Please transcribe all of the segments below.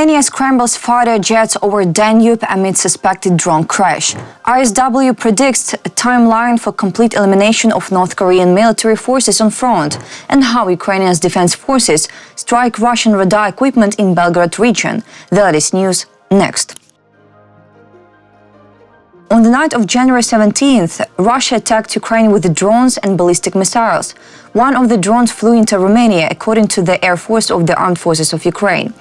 Romania scrambles fighter jets over Danube amid suspected drone crash. ISW predicts a timeline for complete elimination of North Korean military forces on front and how Ukrainian defense forces strike Russian radar equipment in Belgorod region. The latest news next. On the night of January 17th, Russia attacked Ukraine with drones and ballistic missiles. One of the drones flew into Romania, according to the Air Force of the Armed Forces of Ukraine.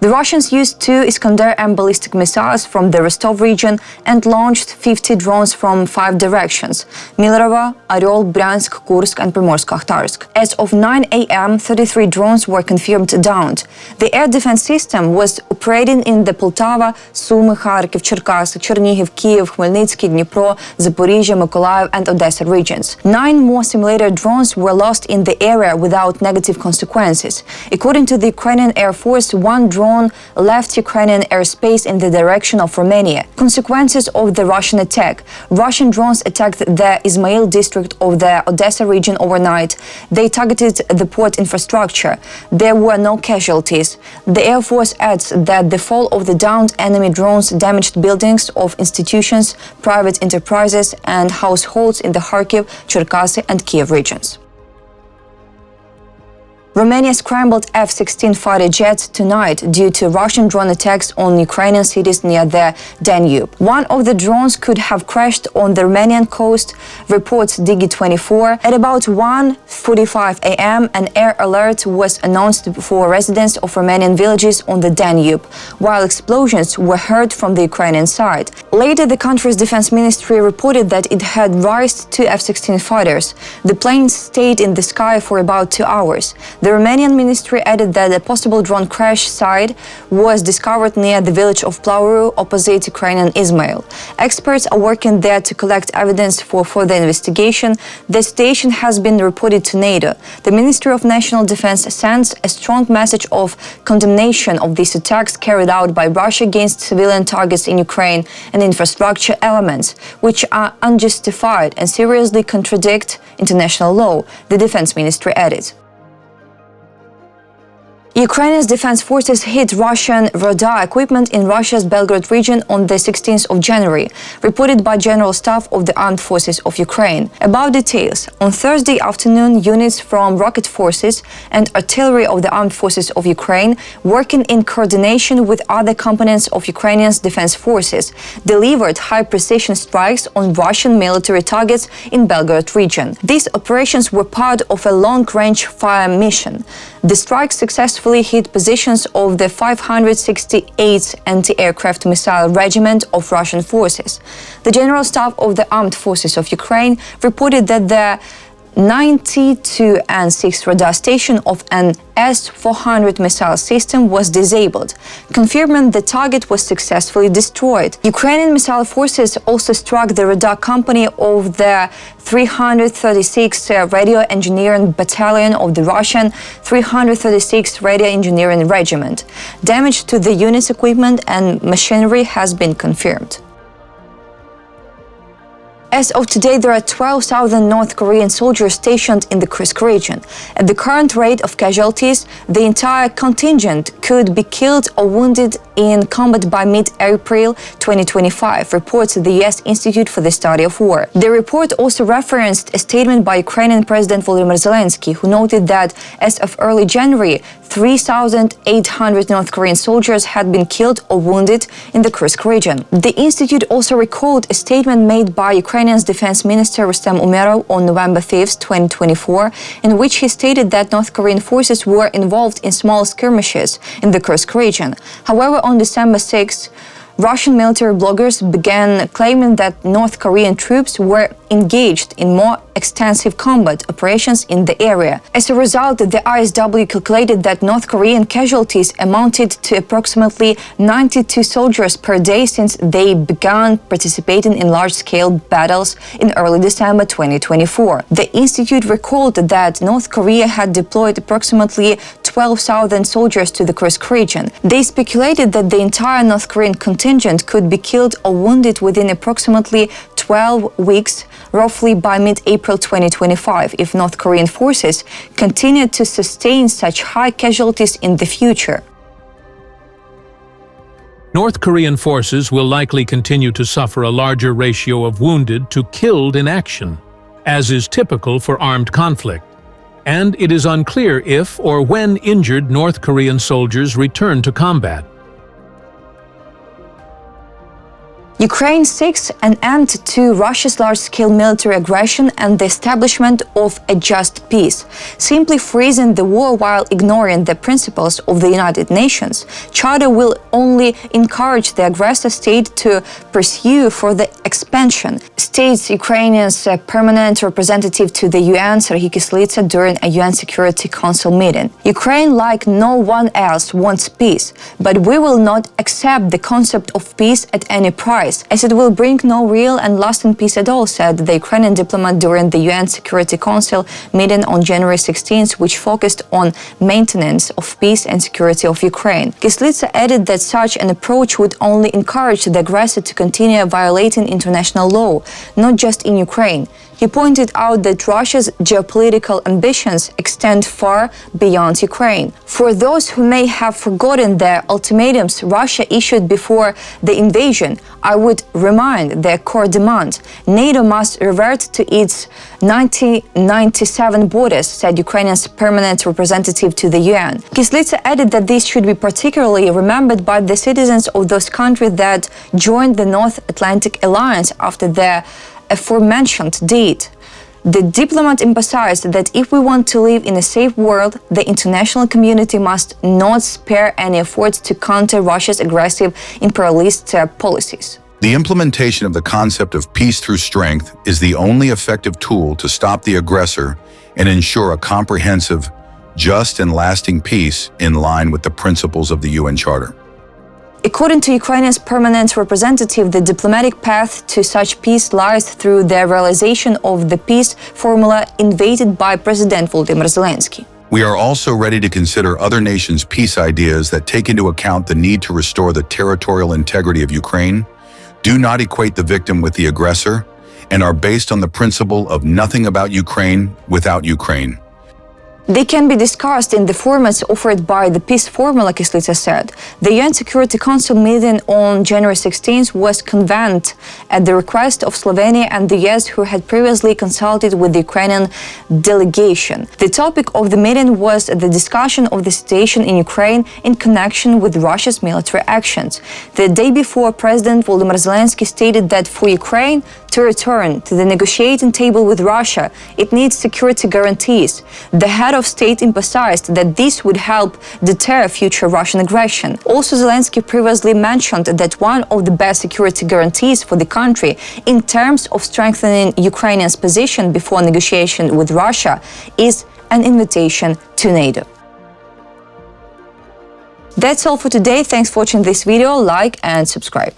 The Russians used 2 Iskander-M ballistic missiles from the Rostov region and launched 50 drones from 5 directions: Milerovo, Oryol, Bryansk, Kursk and Primorsk-Akhtarsk. As of 9 a.m., 33 drones were confirmed downed. The air defense system was operating in the Poltava, Sumy, Kharkiv, Cherkasy, Chernihiv, Kyiv, Khmelnytsky, Dnipro, Zaporizhzhia, Mykolaiv and Odessa regions. 9 more simulator drones were lost in the area without negative consequences. According to the Ukrainian Air Force, 1 drone left Ukrainian airspace in the direction of Romania. Consequences of the Russian attack. Russian drones attacked the Izmail district of the Odessa region overnight. They targeted the port infrastructure. There were no casualties. The Air Force adds that the fall of the downed enemy drones damaged buildings of institutions, private enterprises and households in the Kharkiv, Cherkasy and Kiev regions. Romania scrambled F-16 fighter jets tonight due to Russian drone attacks on Ukrainian cities near the Danube. One of the drones could have crashed on the Romanian coast, reports Digi24. At about 1:45 a.m., an air alert was announced for residents of Romanian villages on the Danube, while explosions were heard from the Ukrainian side. Later, the country's defense ministry reported that it had raised 2 F-16 fighters. The planes stayed in the sky for about 2 hours. The Romanian ministry added that a possible drone crash site was discovered near the village of Plauru, opposite Ukrainian Izmail. Experts are working there to collect evidence for further investigation. The situation has been reported to NATO. The Ministry of National Defense sends a strong message of condemnation of these attacks carried out by Russia against civilian targets in Ukraine and infrastructure elements, which are unjustified and seriously contradict international law, the Defense Ministry added. Ukraine's defense forces hit Russian radar equipment in Russia's Belgorod region on the 16th of January, reported by General Staff of the Armed Forces of Ukraine. About details, on Thursday afternoon, units from rocket forces and artillery of the Armed Forces of Ukraine, working in coordination with other components of Ukrainian defense forces, delivered high-precision strikes on Russian military targets in Belgorod region. These operations were part of a long-range fire mission. The strikes successfully hit positions of the 568th Anti-Aircraft Missile Regiment of Russian forces. The General Staff of the Armed Forces of Ukraine reported that the 92 and 6 radar station of an S-400 missile system was disabled, confirming the target was successfully destroyed. Ukrainian missile forces also struck the radar company of the 336th Radio Engineering Battalion of the Russian 336th Radio Engineering Regiment. Damage to the unit's equipment and machinery has been confirmed. As of today, there are 12,000 North Korean soldiers stationed in the Kursk region. At the current rate of casualties, the entire contingent could be killed or wounded in combat by mid-April 2025, reports the U.S. Institute for the Study of War. The report also referenced a statement by Ukrainian President Volodymyr Zelensky, who noted that as of early January, 3,800 North Korean soldiers had been killed or wounded in the Kursk region. The institute also recalled a statement made by Ukrainian's Defense Minister Rustem Umerov on November 5, 2024, in which he stated that North Korean forces were involved in small skirmishes in the Kursk region. However, on December 6, Russian military bloggers began claiming that North Korean troops were engaged in more extensive combat operations in the area. As a result, the ISW calculated that North Korean casualties amounted to approximately 92 soldiers per day since they began participating in large-scale battles in early December 2024. The institute recalled that North Korea had deployed approximately 12,000 soldiers to the Kursk region. They speculated that the entire North Korean contingent could be killed or wounded within approximately 12 weeks, roughly by mid-April 2025, if North Korean forces continue to sustain such high casualties in the future. North Korean forces will likely continue to suffer a larger ratio of wounded to killed in action, as is typical for armed conflict, and it is unclear if or when injured North Korean soldiers return to combat. Ukraine seeks an end to Russia's large-scale military aggression and the establishment of a just peace. Simply freezing the war while ignoring the principles of the United Nations Charter will only encourage the aggressor state to pursue further expansion, states Ukrainian's permanent representative to the UN, Serhiy Kyslytsa, during a UN Security Council meeting. Ukraine, like no one else, wants peace, but we will not accept the concept of peace at any price, as it will bring no real and lasting peace at all, said the Ukrainian diplomat during the UN Security Council meeting on January 16th, which focused on maintenance of peace and security of Ukraine. Kyslytsa added that such an approach would only encourage the aggressor to continue violating international law, not just in Ukraine. He pointed out that Russia's geopolitical ambitions extend far beyond Ukraine. For those who may have forgotten the ultimatums Russia issued before the invasion, I would remind their core demand: NATO must revert to its 1997 borders, said Ukraine's permanent representative to the UN. Kyslytsa added that this should be particularly remembered by the citizens of those countries that joined the North Atlantic Alliance after the aforementioned date. The diplomat emphasized that if we want to live in a safe world, the international community must not spare any efforts to counter Russia's aggressive imperialist policies. The implementation of the concept of peace through strength is the only effective tool to stop the aggressor and ensure a comprehensive, just and lasting peace in line with the principles of the UN Charter. According to Ukraine's permanent representative, the diplomatic path to such peace lies through the realization of the peace formula invaded by President Volodymyr Zelensky. We are also ready to consider other nations' peace ideas that take into account the need to restore the territorial integrity of Ukraine, do not equate the victim with the aggressor, and are based on the principle of nothing about Ukraine without Ukraine. They can be discussed in the formats offered by the peace formula, Kyslytsa said. The UN Security Council meeting on January 16th was convened at the request of Slovenia and the US, who had previously consulted with the Ukrainian delegation. The topic of the meeting was the discussion of the situation in Ukraine in connection with Russia's military actions. The day before, President Volodymyr Zelensky stated that for Ukraine to return to the negotiating table with Russia, it needs security guarantees. The head of state emphasized that this would help deter future Russian aggression. Also, Zelensky previously mentioned that one of the best security guarantees for the country in terms of strengthening Ukrainian's position before negotiation with Russia is an invitation to NATO. That's all for today. Thanks for watching this video. Like and subscribe.